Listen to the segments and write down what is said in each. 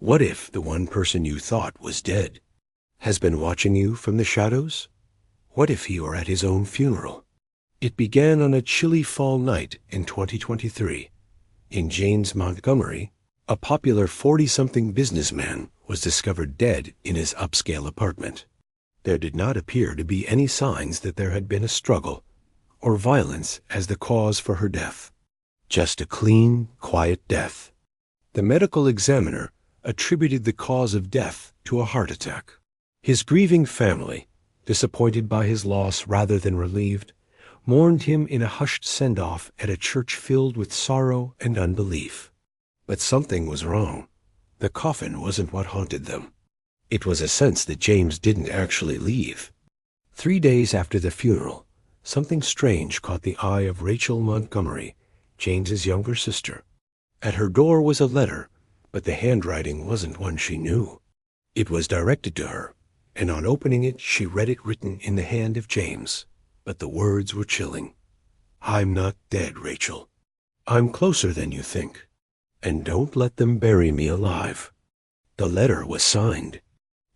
What if the one person you thought was dead has been watching you from the shadows? What if he were at his own funeral? It began on a chilly fall night in 2023. In James Montgomery, a popular 40-something businessman was discovered dead in his upscale apartment. There did not appear to be any signs that there had been a struggle or violence as the cause for her death. Just a clean, quiet death. The medical examiner attributed the cause of death to a heart attack. His grieving family, disappointed by his loss rather than relieved, mourned him in a hushed send-off at a church filled with sorrow and unbelief. But something was wrong. The coffin wasn't what haunted them. It was a sense that James didn't actually leave. 3 days after the funeral, something strange caught the eye of Rachel Montgomery, James's younger sister. At her door was a letter, but the handwriting wasn't one she knew. It was directed to her, and on opening it she read it written in the hand of James. But the words were chilling. "I'm not dead, Rachel. I'm closer than you think. And don't let them bury me alive." The letter was signed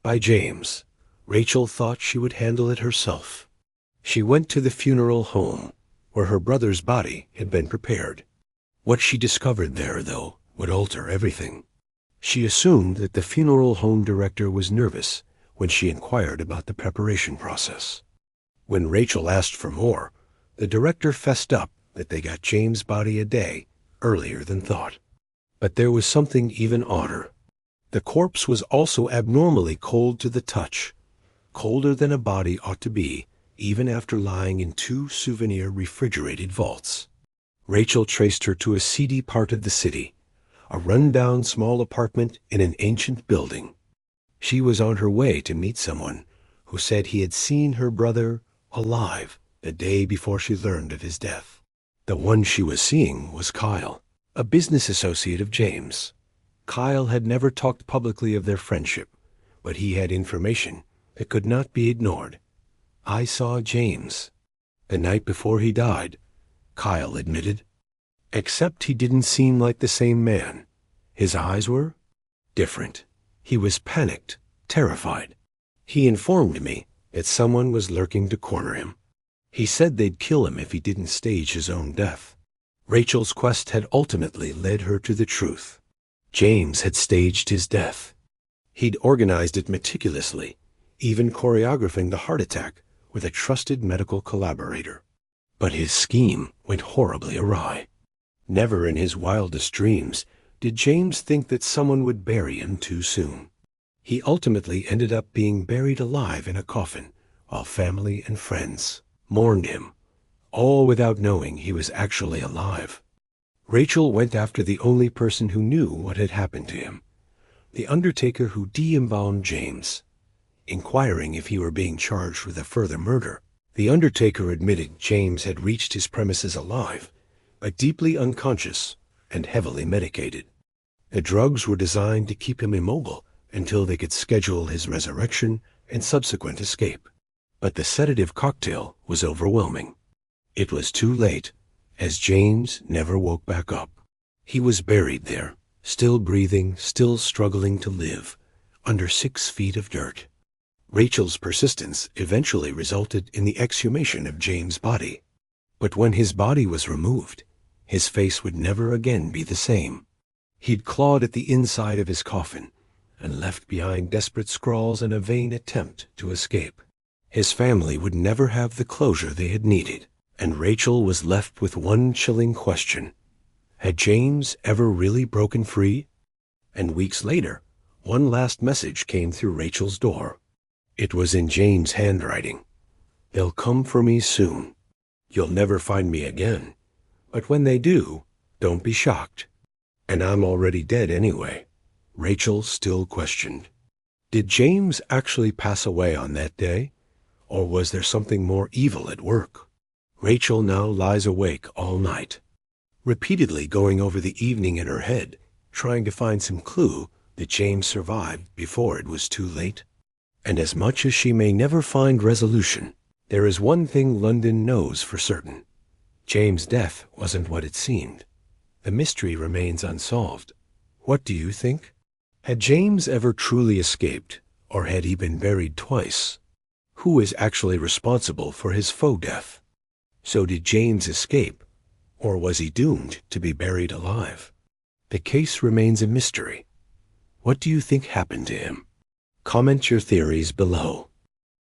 by James. Rachel thought she would handle it herself. She went to the funeral home, where her brother's body had been prepared. What she discovered there, though, would alter everything. She assumed that the funeral home director was nervous when she inquired about the preparation process. When Rachel asked for more, the director fessed up that they got James' body a day earlier than thought. But there was something even odder. The corpse was also abnormally cold to the touch, colder than a body ought to be, even after lying in 2 souvenir refrigerated vaults. Rachel traced her to a seedy part of the city, a run-down small apartment in an ancient building. She was on her way to meet someone who said he had seen her brother alive the day before she learned of his death. The one she was seeing was Kyle, a business associate of James. Kyle had never talked publicly of their friendship, but he had information that could not be ignored. "I saw James the night before he died," Kyle admitted. Except he didn't seem like the same man. His eyes were different. He was panicked, terrified. He informed me that someone was lurking to corner him. He said they'd kill him if he didn't stage his own death. Rachel's quest had ultimately led her to the truth. James had staged his death. He'd organized it meticulously, even choreographing the heart attack with a trusted medical collaborator. But his scheme went horribly awry. Never in his wildest dreams did James think that someone would bury him too soon. He ultimately ended up being buried alive in a coffin, while family and friends mourned him, all without knowing he was actually alive. Rachel went after the only person who knew what had happened to him, the undertaker who de-embalmed James. Inquiring if he were being charged with a further murder, the undertaker admitted James had reached his premises alive, but deeply unconscious and heavily medicated. The drugs were designed to keep him immobile until they could schedule his resurrection and subsequent escape. But the sedative cocktail was overwhelming. It was too late, as James never woke back up. He was buried there, still breathing, still struggling to live, under 6 feet of dirt. Rachel's persistence eventually resulted in the exhumation of James' body. But when his body was removed, his face would never again be the same. He'd clawed at the inside of his coffin and left behind desperate scrawls in a vain attempt to escape. His family would never have the closure they had needed, and Rachel was left with one chilling question. Had James ever really broken free? And weeks later, one last message came through Rachel's door. It was in James' handwriting. "They'll come for me soon. You'll never find me again. But when they do, don't be shocked. And I'm already dead anyway." Rachel still questioned. Did James actually pass away on that day? Or was there something more evil at work? Rachel now lies awake all night, repeatedly going over the evening in her head, trying to find some clue that James survived before it was too late. And as much as she may never find resolution, there is one thing London knows for certain. James' death wasn't what it seemed. The mystery remains unsolved. What do you think? Had James ever truly escaped, or had he been buried twice? Who is actually responsible for his faux death? So did James escape, or was he doomed to be buried alive? The case remains a mystery. What do you think happened to him? Comment your theories below.